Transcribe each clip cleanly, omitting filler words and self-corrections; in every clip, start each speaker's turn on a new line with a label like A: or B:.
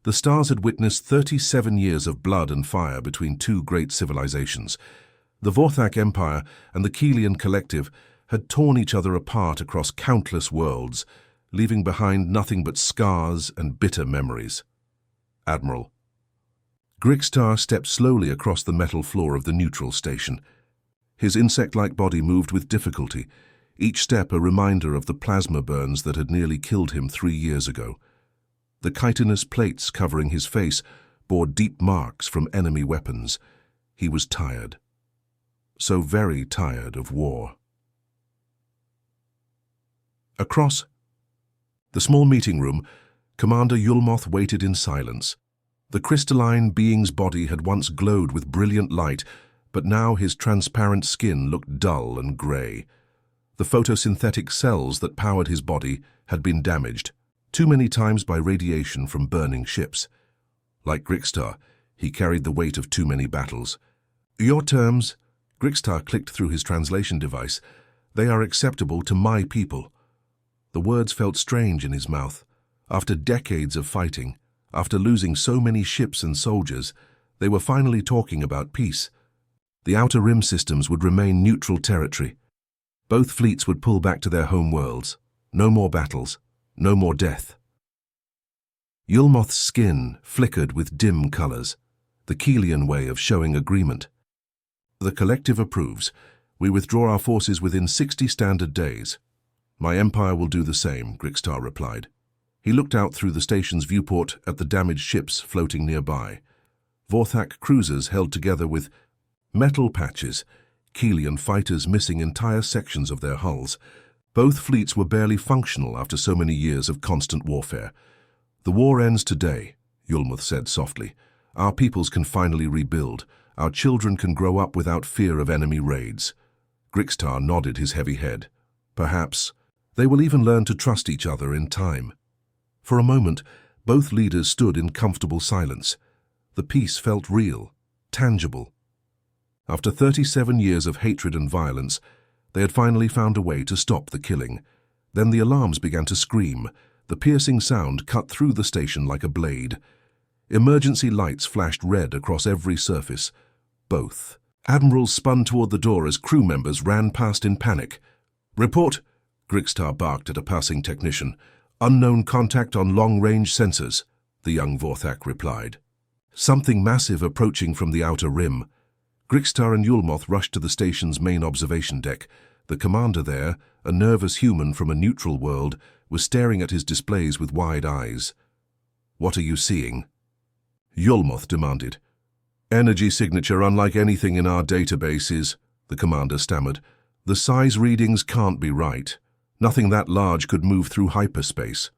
A: The stars had witnessed 37 years of blood and fire between two great civilizations. The Vorthak Empire and the Kelian Collective had torn each other apart across countless worlds, leaving behind nothing but scars and bitter memories. Admiral. Grixtar stepped slowly across the metal floor of the neutral station. His insect-like body moved with difficulty, each step a reminder of the plasma burns that had nearly killed him 3 years ago. The chitinous plates covering his face bore deep marks from enemy weapons. He was tired. So very tired of war. Across the small meeting room, Commander Yulmoth waited in silence. The crystalline being's body had once glowed with brilliant light, but now his transparent skin looked dull and grey. The photosynthetic cells that powered his body had been damaged, too many times by radiation from burning ships. Like Grixtar, he carried the weight of too many battles. "Your terms," Grixtar clicked through his translation device, "they are acceptable to my people." The words felt strange in his mouth. After decades of fighting, after losing so many ships and soldiers, they were finally talking about peace. The Outer Rim systems would remain neutral territory. Both fleets would pull back to their home worlds. No more battles, no more death. Yulmoth's skin flickered with dim colors, the Kelian way of showing agreement. "The Collective approves. We withdraw our forces within 60 standard days. My empire will do the same," Grixtar replied. He looked out through the station's viewport at the damaged ships floating nearby. Vorthak cruisers held together with metal patches, Kelian fighters missing entire sections of their hulls. Both fleets were barely functional after so many years of constant warfare. "The war ends today," Yulmoth said softly. "Our peoples can finally rebuild. Our children can grow up without fear of enemy raids." Grixtar nodded his heavy head. "Perhaps. They will even learn to trust each other in time." For a moment, both leaders stood in comfortable silence. The peace felt real, tangible. After 37 years of hatred and violence, they had finally found a way to stop the killing. Then the alarms began to scream. The piercing sound cut through the station like a blade. Emergency lights flashed red across every surface. Both admirals spun toward the door as crew members ran past in panic. "Report!" Grixtar barked at a passing technician. "Unknown contact on long-range sensors," the young Vorthak replied. "Something massive approaching from the Outer Rim." Grixtar and Yulmoth rushed to the station's main observation deck. The commander there, a nervous human from a neutral world, was staring at his displays with wide eyes. "What are you seeing?" Yulmoth demanded. "Energy signature unlike anything in our databases," the commander stammered. "The size readings can't be right. Nothing that large could move through hyperspace."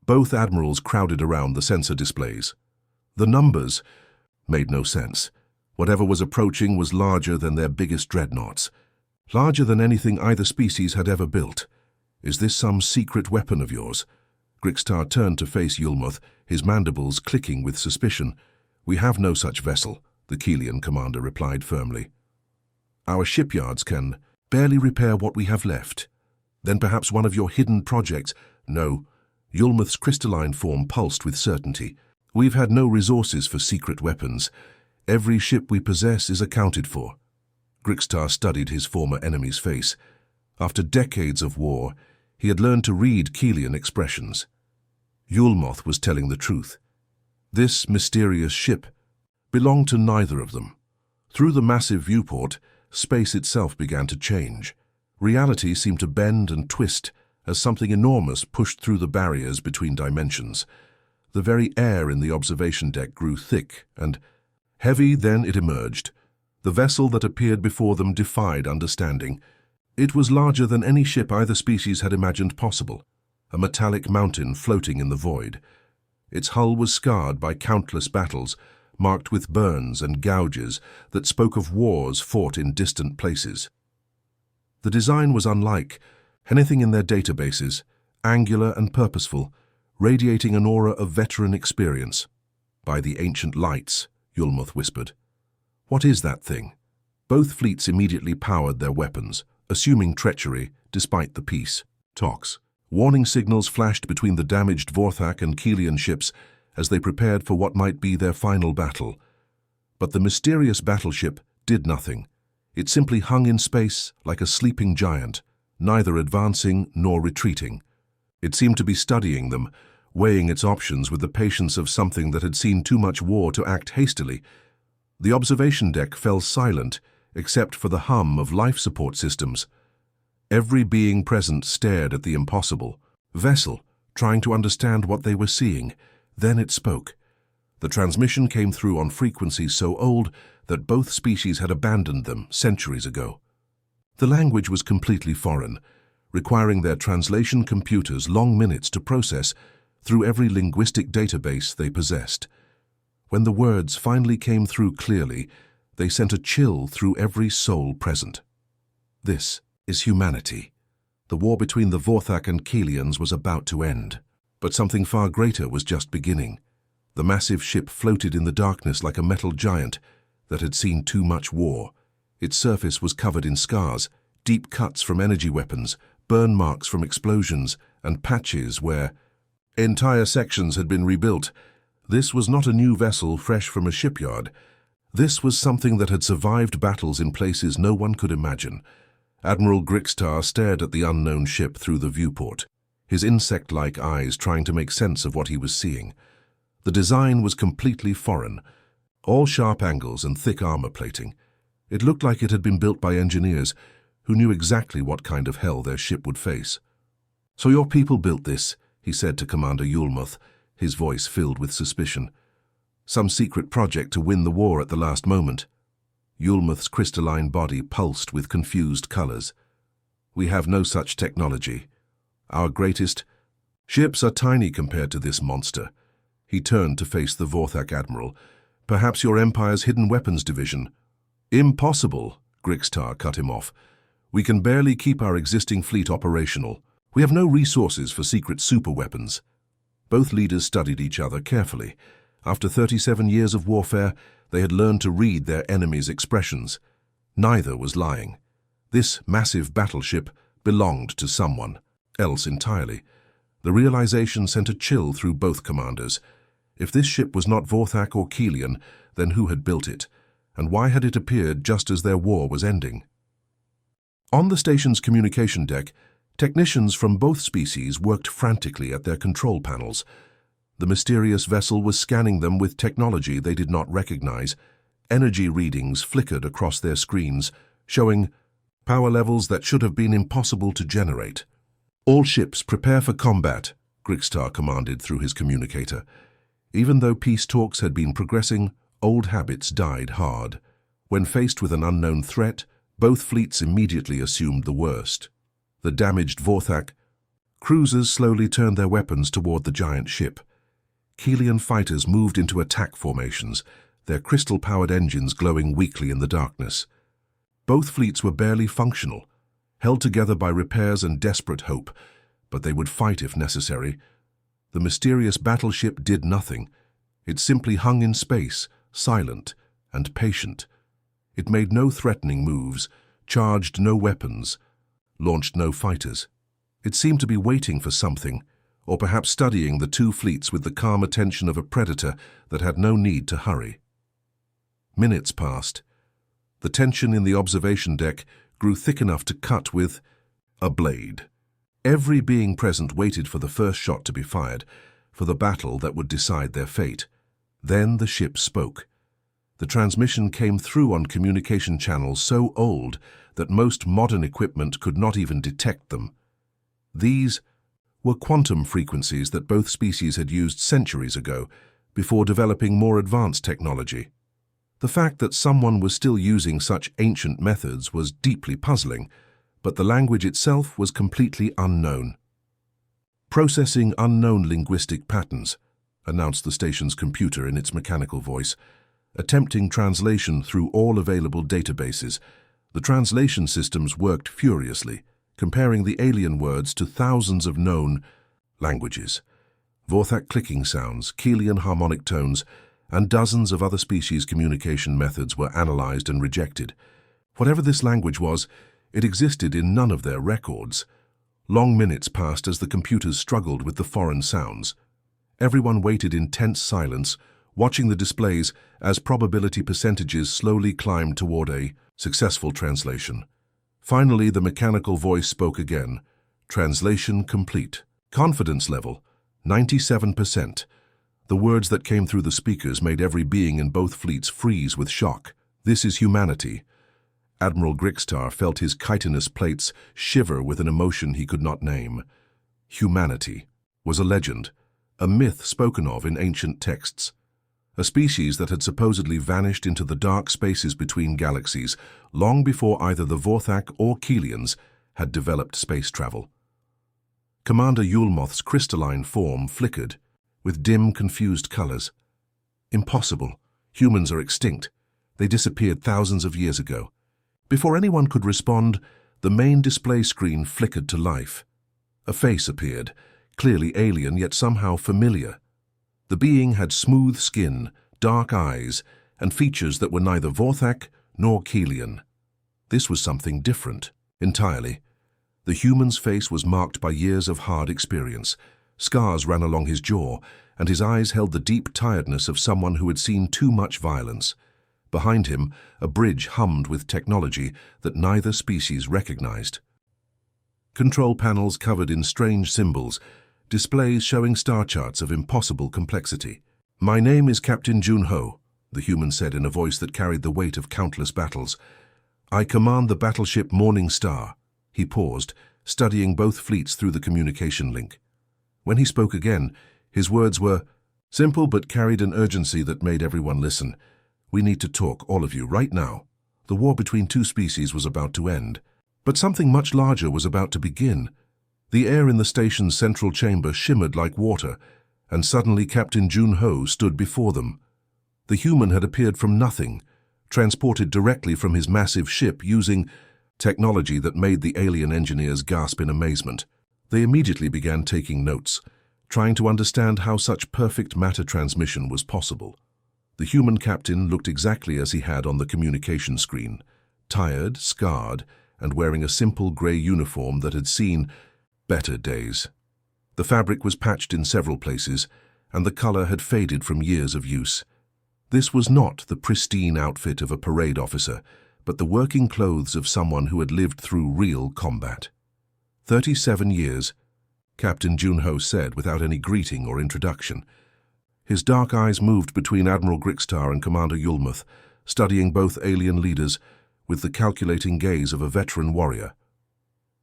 A: Both admirals crowded around the sensor displays. The numbers made no sense. Whatever was approaching was larger than their biggest dreadnoughts. Larger than anything either species had ever built. "Is this some secret weapon of yours?" Grixtar turned to face Yulmoth, his mandibles clicking with suspicion. "We have no such vessel," the Kelian commander replied firmly. "Our shipyards can barely repair what we have left. Then perhaps one of your hidden projects." "No." Yulmoth's crystalline form pulsed with certainty. "We've had no resources for secret weapons. Every ship we possess is accounted for." Grixtar studied his former enemy's face. After decades of war, he had learned to read Kelian expressions. Yulmoth was telling the truth. This mysterious ship belonged to neither of them. Through the massive viewport, space itself began to change. Reality seemed to bend and twist as something enormous pushed through the barriers between dimensions. The very air in the observation deck grew thick and heavy. Then it emerged. The vessel that appeared before them defied understanding. It was larger than any ship either species had imagined possible, a metallic mountain floating in the void. Its hull was scarred by countless battles, marked with burns and gouges that spoke of wars fought in distant places. The design was unlike anything in their databases, angular and purposeful, radiating an aura of veteran experience. "By the ancient lights," Yulmoth whispered. "What is that thing?" Both fleets immediately powered their weapons, assuming treachery despite the peace talks. Warning signals flashed between the damaged Vorthak and Kelian ships, as they prepared for what might be their final battle. But the mysterious battleship did nothing. It simply hung in space like a sleeping giant, neither advancing nor retreating. It seemed to be studying them, weighing its options with the patience of something that had seen too much war to act hastily. The observation deck fell silent, except for the hum of life support systems. Every being present stared at the impossible vessel, trying to understand what they were seeing. Then it spoke. The transmission came through on frequencies so old that both species had abandoned them centuries ago. The language was completely foreign, requiring their translation computers long minutes to process through every linguistic database they possessed. When the words finally came through clearly, they sent a chill through every soul present. This is humanity. The war between the Vorthak and Keelians was about to end, but something far greater was just beginning. The massive ship floated in the darkness like a metal giant that had seen too much war. Its surface was covered in scars, deep cuts from energy weapons, burn marks from explosions, and patches where entire sections had been rebuilt. This was not a new vessel fresh from a shipyard. This was something that had survived battles in places no one could imagine. Admiral Grixtar stared at the unknown ship through the viewport, his insect-like eyes trying to make sense of what he was seeing. The design was completely foreign, all sharp angles and thick armor plating. It looked like it had been built by engineers who knew exactly what kind of hell their ship would face. "So your people built this," he said to Commander Yulmuth, his voice filled with suspicion. "Some secret project to win the war at the last moment." Yulmuth's crystalline body pulsed with confused colors. "We have no such technology. Our greatest ships are tiny compared to this monster." He turned to face the Vorthak admiral. "Perhaps your Empire's hidden weapons division." "Impossible," Grixtar cut him off. "We can barely keep our existing fleet operational. We have no resources for secret superweapons." Both leaders studied each other carefully. After 37 years of warfare, they had learned to read their enemies' expressions. Neither was lying. This massive battleship belonged to someone else entirely. The realization sent a chill through both commanders. If this ship was not Vorthak or Keelian, then who had built it? And why had it appeared just as their war was ending? On the station's communication deck, technicians from both species worked frantically at their control panels. The mysterious vessel was scanning them with technology they did not recognize. Energy readings flickered across their screens, showing power levels that should have been impossible to generate. "All ships prepare for combat," Grixtar commanded through his communicator. Even though peace talks had been progressing, old habits died hard. When faced with an unknown threat, both fleets immediately assumed the worst. The damaged Vorthak cruisers slowly turned their weapons toward the giant ship. Keelian fighters moved into attack formations, their crystal-powered engines glowing weakly in the darkness. Both fleets were barely functional, held together by repairs and desperate hope, but they would fight if necessary. The mysterious battleship did nothing. It simply hung in space, silent and patient. It made no threatening moves, charged no weapons, launched no fighters. It seemed to be waiting for something, or perhaps studying the two fleets with the calm attention of a predator that had no need to hurry. Minutes passed. The tension in the observation deck grew thick enough to cut with a blade. Every being present waited for the first shot to be fired, for the battle that would decide their fate. Then the ship spoke. The transmission came through on communication channels so old that most modern equipment could not even detect them. These were quantum frequencies that both species had used centuries ago, before developing more advanced technology. The fact that someone was still using such ancient methods was deeply puzzling, but the language itself was completely unknown. "Processing unknown linguistic patterns," announced the station's computer in its mechanical voice, attempting translation through all available databases. The translation systems worked furiously, comparing the alien words to thousands of known languages. Vorthak clicking sounds, Keelian harmonic tones, and dozens of other species' communication methods were analyzed and rejected. Whatever this language was, it existed in none of their records. Long minutes passed as the computers struggled with the foreign sounds. Everyone waited in tense silence, watching the displays as probability percentages slowly climbed toward a successful translation. Finally, the mechanical voice spoke again. Translation complete. Confidence level, 97%. The words that came through the speakers made every being in both fleets freeze with shock. This is humanity. Admiral Grixtar felt his chitinous plates shiver with an emotion he could not name. Humanity was a legend, a myth spoken of in ancient texts. A species that had supposedly vanished into the dark spaces between galaxies long before either the Vorthak or Keelians had developed space travel. Commander Yulmoth's crystalline form flickered, with dim, confused colors. Impossible. Humans are extinct. They disappeared thousands of years ago. Before anyone could respond, the main display screen flickered to life. A face appeared, clearly alien yet somehow familiar. The being had smooth skin, dark eyes, and features that were neither Vorthak nor Keelian. This was something different, entirely. The human's face was marked by years of hard experience. Scars ran along his jaw, and his eyes held the deep tiredness of someone who had seen too much violence. Behind him, a bridge hummed with technology that neither species recognized. Control panels covered in strange symbols, displays showing star charts of impossible complexity. "My name is Captain Junho," the human said in a voice that carried the weight of countless battles. "I command the battleship Morning Star." He paused, studying both fleets through the communication link. When he spoke again, his words were simple but carried an urgency that made everyone listen. "We need to talk, all of you, right now." The war between two species was about to end. But something much larger was about to begin. The air in the station's central chamber shimmered like water, and suddenly Captain Junho stood before them. The human had appeared from nothing, transported directly from his massive ship using technology that made the alien engineers gasp in amazement. They immediately began taking notes, trying to understand how such perfect matter transmission was possible. The human captain looked exactly as he had on the communication screen, tired, scarred, and wearing a simple grey uniform that had seen better days. The fabric was patched in several places, and the color had faded from years of use. This was not the pristine outfit of a parade officer, but the working clothes of someone who had lived through real combat. 37 years, Captain Junho said without any greeting or introduction. His dark eyes moved between Admiral Grixtar and Commander Yulmoth, studying both alien leaders with the calculating gaze of a veteran warrior.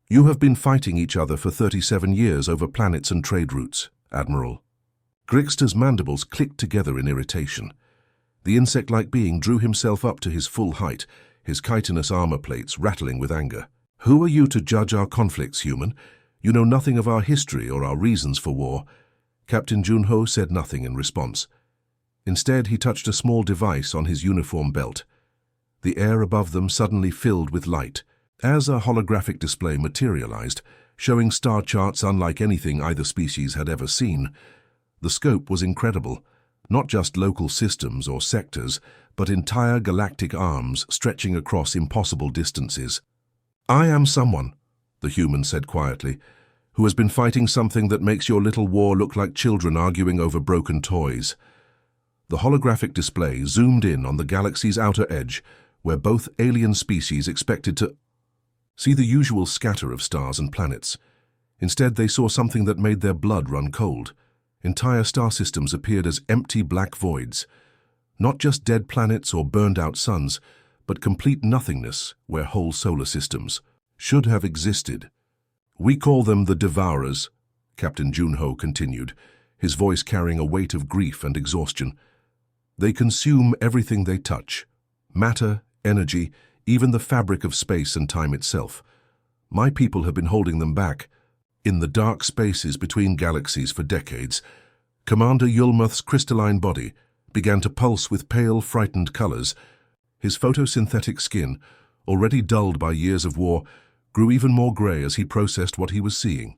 A: "You have been fighting each other for 37 years over planets and trade routes, Admiral." Grixtar's mandibles clicked together in irritation. The insect-like being drew himself up to his full height, his chitinous armor plates rattling with anger. "Who are you to judge our conflicts, human? You know nothing of our history or our reasons for war." Captain Junho said nothing in response. Instead, he touched a small device on his uniform belt. The air above them suddenly filled with light, as a holographic display materialized, showing star charts unlike anything either species had ever seen. The scope was incredible, not just local systems or sectors, but entire galactic arms stretching across impossible distances. "I am someone," the human said quietly, "who has been fighting something that makes your little war look like children arguing over broken toys." The holographic display zoomed in on the galaxy's outer edge, where both alien species expected to see the usual scatter of stars and planets. Instead, they saw something that made their blood run cold. Entire star systems appeared as empty black voids. Not just dead planets or burned-out suns, but complete nothingness where whole solar systems should have existed. "We call them the Devourers," Captain Junho continued, his voice carrying a weight of grief and exhaustion. "They consume everything they touch. Matter, energy, even the fabric of space and time itself. My people have been holding them back, in the dark spaces between galaxies for decades." Commander Yulmoth's crystalline body began to pulse with pale, frightened colors. His photosynthetic skin, already dulled by years of war, grew even more gray as he processed what he was seeing.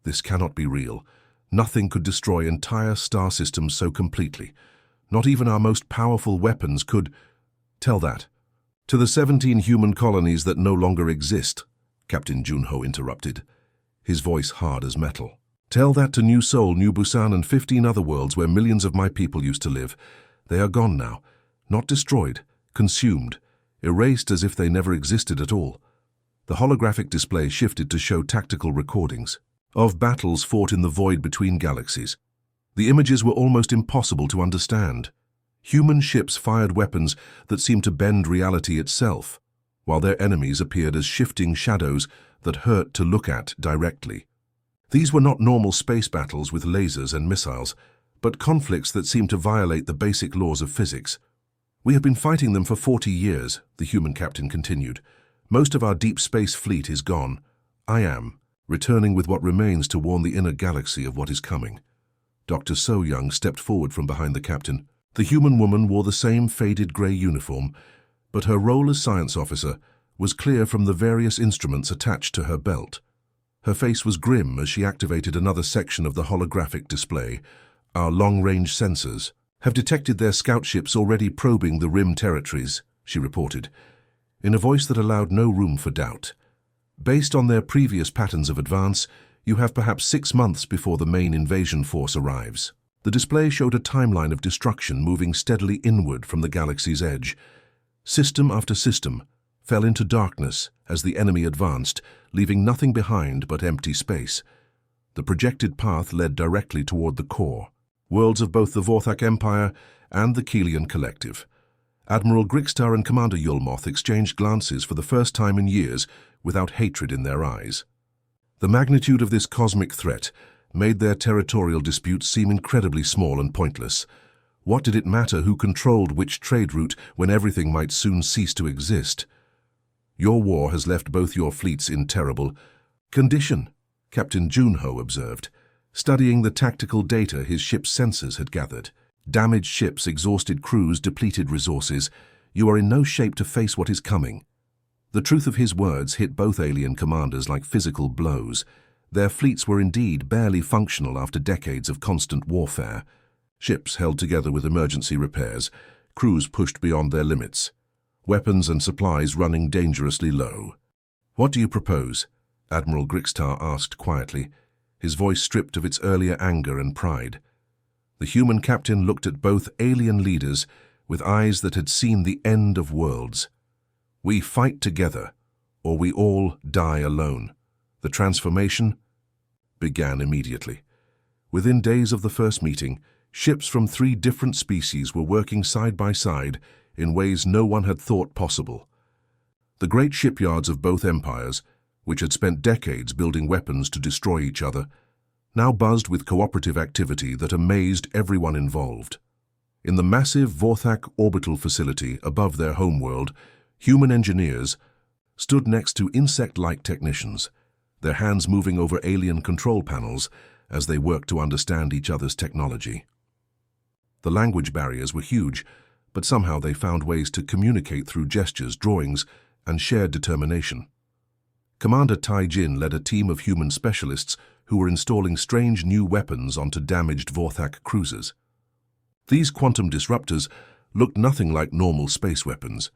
A: This cannot be real. Nothing could destroy entire star systems so completely. Not even our most powerful weapons could tell that. "To the 17 human colonies that no longer exist," Captain Junho interrupted, his voice hard as metal. Tell that to New Seoul, New Busan, and 15 other worlds where millions of my people used to live. They are gone now. Not destroyed, consumed, erased as if they never existed at all. The holographic display shifted to show tactical recordings of battles fought in the void between galaxies. The images were almost impossible to understand. Human ships fired weapons that seemed to bend reality itself, while their enemies appeared as shifting shadows that hurt to look at directly. These were not normal space battles with lasers and missiles, but conflicts that seemed to violate the basic laws of physics. We have been fighting them for 40 years, the human captain continued. Most of our deep space fleet is gone. I am, returning with what remains to warn the inner galaxy of what is coming. Dr. So Young stepped forward from behind the captain. The human woman wore the same faded grey uniform, but her role as science officer was clear from the various instruments attached to her belt. Her face was grim as she activated another section of the holographic display. Our long-range sensors have detected their scout ships already probing the rim territories, she reported, in a voice that allowed no room for doubt. Based on their previous patterns of advance, you have perhaps 6 months before the main invasion force arrives. The display showed a timeline of destruction moving steadily inward from the galaxy's edge. System after system fell into darkness as the enemy advanced, leaving nothing behind but empty space. The projected path led directly toward the core, worlds of both the Vorthak Empire and the Kelian Collective. Admiral Grixtar and Commander Yulmoth exchanged glances for the first time in years without hatred in their eyes. The magnitude of this cosmic threat made their territorial disputes seem incredibly small and pointless. What did it matter who controlled which trade route when everything might soon cease to exist? Your war has left both your fleets in terrible condition, Captain Junho observed, studying the tactical data his ship's sensors had gathered. Damaged ships, exhausted crews, depleted resources. You are in no shape to face what is coming. The truth of his words hit both alien commanders like physical blows. Their fleets were indeed barely functional after decades of constant warfare. Ships held together with emergency repairs, crews pushed beyond their limits, weapons and supplies running dangerously low. What do you propose? Admiral Grixtar asked quietly, his voice stripped of its earlier anger and pride. The human captain looked at both alien leaders with eyes that had seen the end of worlds. We fight together, or we all die alone. The transformation began immediately. Within days of the first meeting, ships from 3 different species were working side by side in ways no one had thought possible. The great shipyards of both empires, which had spent decades building weapons to destroy each other, now buzzed with cooperative activity that amazed everyone involved. In the massive Vorthak orbital facility above their homeworld, human engineers stood next to insect-like technicians, their hands moving over alien control panels as they worked to understand each other's technology. The language barriers were huge, but somehow they found ways to communicate through gestures, drawings, and shared determination. Commander Tai Jin led a team of human specialists who were installing strange new weapons onto damaged Vorthak cruisers. These quantum disruptors looked nothing like normal space weapons.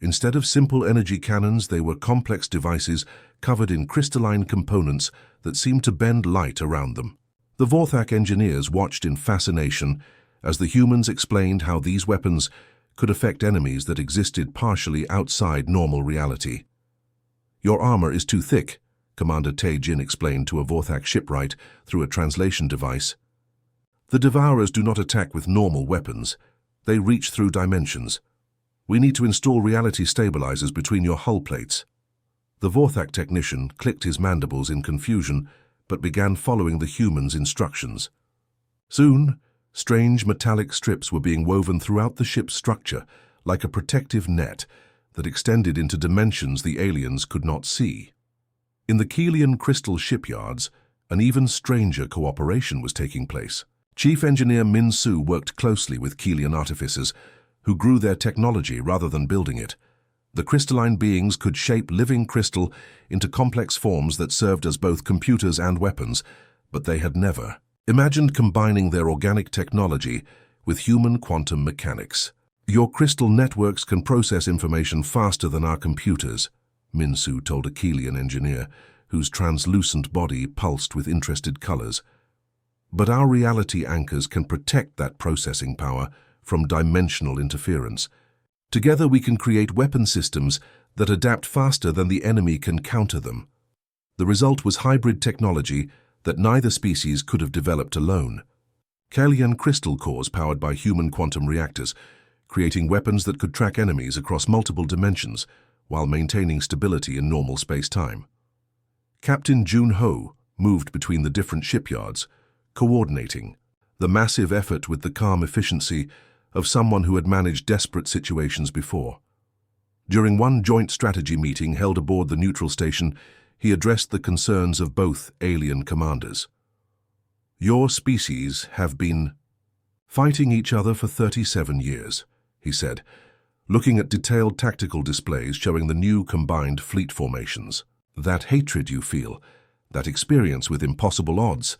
A: Instead of simple energy cannons, they were complex devices covered in crystalline components that seemed to bend light around them. The Vorthak engineers watched in fascination as the humans explained how these weapons could affect enemies that existed partially outside normal reality. Your armor is too thick, Commander Tai Jin explained to a Vorthak shipwright through a translation device. The Devourers do not attack with normal weapons. They reach through dimensions. We need to install reality stabilizers between your hull plates. The Vorthak technician clicked his mandibles in confusion, but began following the human's instructions. Soon, strange metallic strips were being woven throughout the ship's structure, like a protective net that extended into dimensions the aliens could not see. In the Kelian crystal shipyards, an even stranger cooperation was taking place. Chief Engineer Min Su worked closely with Kelian artificers, who grew their technology rather than building it. The crystalline beings could shape living crystal into complex forms that served as both computers and weapons, but they had never imagined combining their organic technology with human quantum mechanics. Your crystal networks can process information faster than our computers, Min Su told a Kelian engineer, whose translucent body pulsed with interested colors. But our reality anchors can protect that processing power from dimensional interference. Together we can create weapon systems that adapt faster than the enemy can counter them. The result was hybrid technology that neither species could have developed alone. Kalian crystal cores powered by human quantum reactors, creating weapons that could track enemies across multiple dimensions while maintaining stability in normal space-time. Captain Jun Ho moved between the different shipyards, coordinating the massive effort with the calm efficiency of someone who had managed desperate situations before. During one joint strategy meeting held aboard the neutral station, he addressed the concerns of both alien commanders. "Your species have been fighting each other for 37 years, he said, looking at detailed tactical displays showing the new combined fleet formations. That hatred you feel, that experience with impossible odds,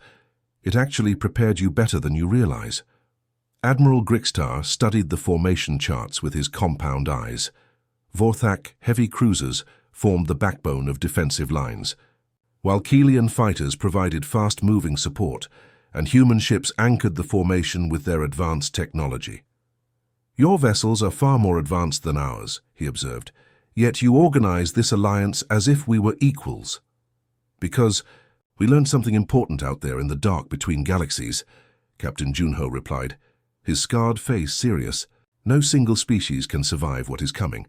A: it actually prepared you better than you realize." Admiral Grixtar studied the formation charts with his compound eyes. Vorthak heavy cruisers formed the backbone of defensive lines, while Kelian fighters provided fast-moving support, and human ships anchored the formation with their advanced technology. "Your vessels are far more advanced than ours," he observed, "yet you organize this alliance as if we were equals." "Because we learned something important out there in the dark between galaxies," Captain Junho replied, his scarred face serious. "No single species can survive what is coming.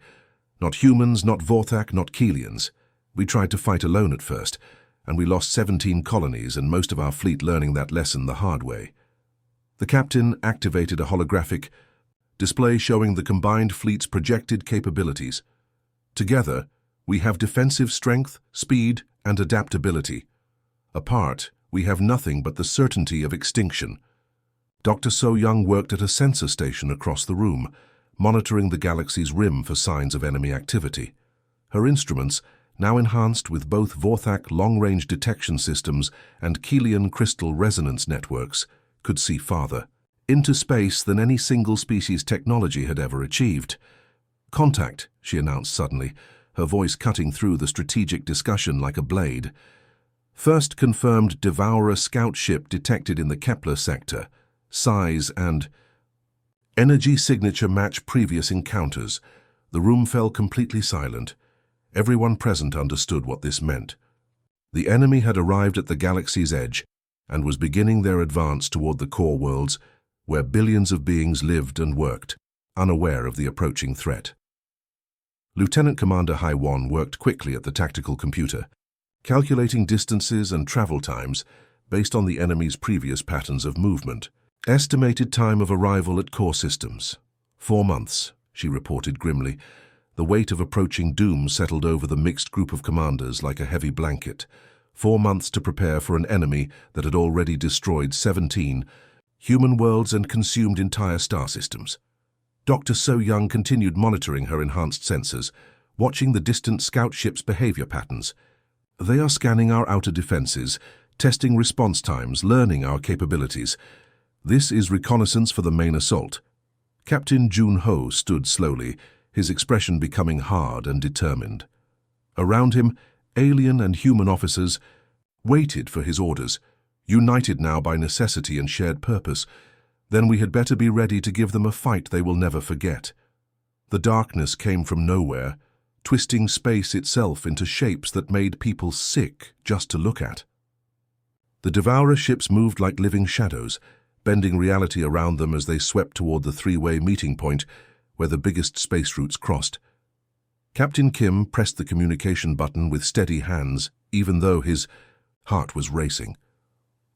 A: Not humans, not Vorthak, not Kelians. We tried to fight alone at first, and we lost 17 colonies and most of our fleet learning that lesson the hard way." The captain activated a holographic display showing the combined fleet's projected capabilities. "Together, we have defensive strength, speed, and adaptability. Apart, we have nothing but the certainty of extinction." Dr. So Young worked at a sensor station across the room, monitoring the galaxy's rim for signs of enemy activity. Her instruments, now enhanced with both Vorthak long-range detection systems and Kelian crystal resonance networks, could see farther into space than any single species technology had ever achieved. "Contact," she announced suddenly, her voice cutting through the strategic discussion like a blade. "First confirmed Devourer scout ship detected in the Kepler sector. Size and energy signature match previous encounters." The room fell completely silent. Everyone present understood what this meant. The enemy had arrived at the galaxy's edge and was beginning their advance toward the core worlds, where billions of beings lived and worked, unaware of the approaching threat. Lieutenant Commander Haiwan worked quickly at the tactical computer, calculating distances and travel times based on the enemy's previous patterns of movement. "Estimated time of arrival at core systems. 4 months, she reported grimly. The weight of approaching doom settled over the mixed group of commanders like a heavy blanket. 4 months to prepare for an enemy that had already destroyed 17 human worlds and consumed entire star systems. Dr. So Young continued monitoring her enhanced sensors, watching the distant scout ship's behavior patterns. "They are scanning our outer defenses, testing response times, learning our capabilities. This is reconnaissance for the main assault." Captain Jun Ho stood slowly, his expression becoming hard and determined. Around him, alien and human officers waited for his orders, united now by necessity and shared purpose. Then we had better be ready to give them a fight they will never forget. The darkness came from nowhere, twisting space itself into shapes that made people sick just to look at. The Devourer ships moved like living shadows, bending reality around them as they swept toward the three-way meeting point where the biggest space routes crossed. Captain Kim pressed the communication button with steady hands, even though his heart was racing.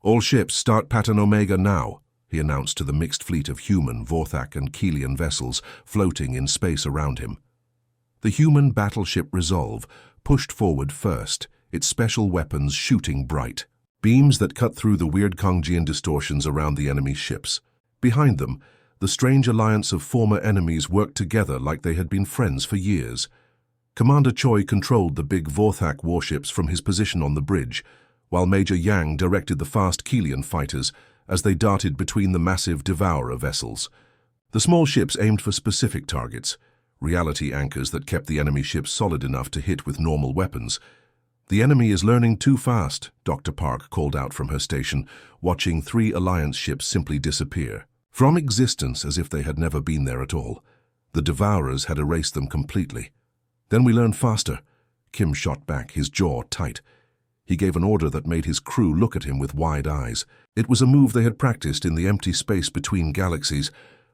A: "All ships start pattern Omega now," he announced to the mixed fleet of human, Vorthak, and Kelian vessels floating in space around him. The human battleship Resolve pushed forward first, its special weapons shooting bright, beams that cut through the weird Kongjian distortions around the enemy's ships. Behind them, the strange alliance of former enemies worked together like they had been friends for years. Commander Choi controlled the big Vorthak warships from his position on the bridge, while Major Yang directed the fast Kelian fighters as they darted between the massive Devourer vessels. The small ships aimed for specific targets, reality anchors that kept the enemy ships solid enough to hit with normal weapons. "The enemy is learning too fast," Dr. Park called out from her station, watching 3 Alliance ships simply disappear from existence as if they had never been there at all. The Devourers had erased them completely. "Then we learn faster," Kim shot back, his jaw tight. He gave an order that made his crew look at him with wide eyes. It was a move they had practiced in the empty space between galaxies,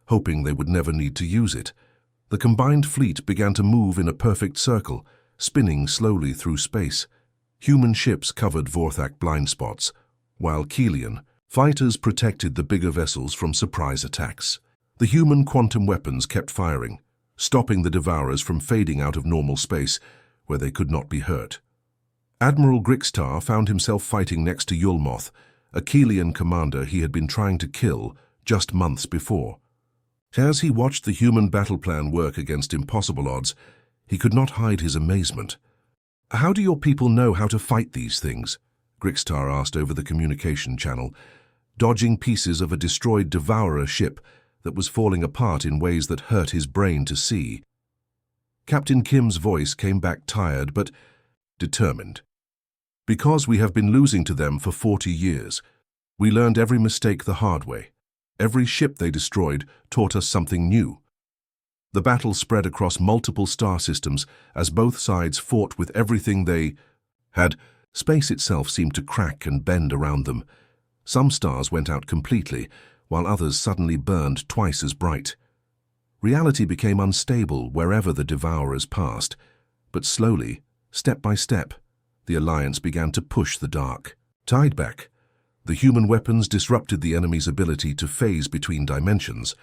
A: hoping they would never need to use it. The combined fleet began to move in a perfect circle, spinning slowly through space. Human ships covered Vorthak blind spots, while Kelian fighters protected the bigger vessels from surprise attacks. The human quantum weapons kept firing, stopping the Devourers from fading out of normal space, where they could not be hurt. Admiral Grixtar found himself fighting next to Yulmoth, a Kelian commander he had been trying to kill just months before. As he watched the human battle plan work against impossible odds, he could not hide his amazement. "How do your people know how to fight these things?" Grixtar asked over the communication channel, dodging pieces of a destroyed Devourer ship that was falling apart in ways that hurt his brain to see. Captain Kim's voice came back tired but determined. "Because we have been losing to them for 40 years. We learned every mistake the hard way. Every ship they destroyed taught us something new." The battle spread across multiple star systems as both sides fought with everything they had. Space itself seemed to crack and bend around them. Some stars went out completely, while others suddenly burned twice as bright. Reality became unstable wherever the Devourers passed, but slowly, step by step, the Alliance began to push the dark tide back. The human weapons disrupted the enemy's ability to phase between dimensions.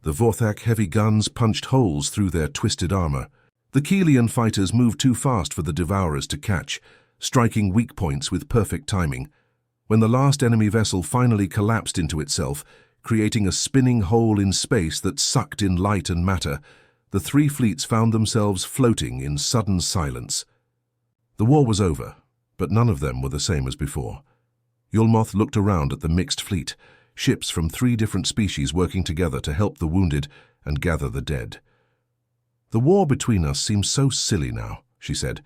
A: The Vorthak heavy guns punched holes through their twisted armor. The Kelian fighters moved too fast for the Devourers to catch, striking weak points with perfect timing. When the last enemy vessel finally collapsed into itself, creating a spinning hole in space that sucked in light and matter, the 3 fleets found themselves floating in sudden silence. The war was over, but none of them were the same as before. Yulmoth looked around at the mixed fleet, ships from 3 different species working together to help the wounded and gather the dead. "The war between us seems so silly now," she said,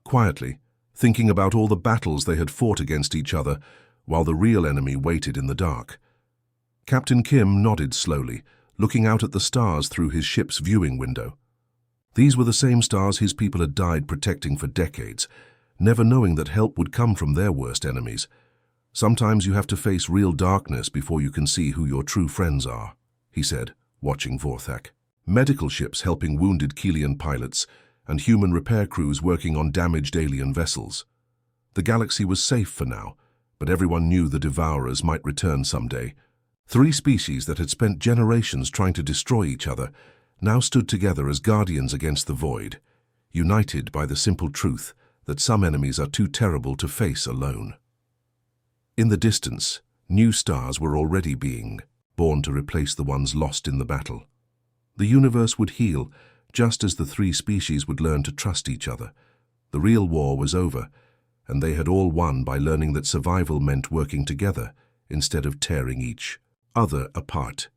A: quietly, thinking about all the battles they had fought against each other, while the real enemy waited in the dark. Captain Kim nodded slowly, looking out at the stars through his ship's viewing window. These were the same stars his people had died protecting for decades, never knowing that help would come from their worst enemies. "Sometimes you have to face real darkness before you can see who your true friends are," he said, watching Vorthak. Medical ships helping wounded Kelian pilots, and human repair crews working on damaged alien vessels. The galaxy was safe for now, but everyone knew the Devourers might return someday. 3 species that had spent generations trying to destroy each other now stood together as guardians against the void, united by the simple truth that some enemies are too terrible to face alone. In the distance, new stars were already being born to replace the ones lost in the battle. The universe would heal, just as the 3 species would learn to trust each other. The real war was over, and they had all won by learning that survival meant working together instead of tearing each other apart.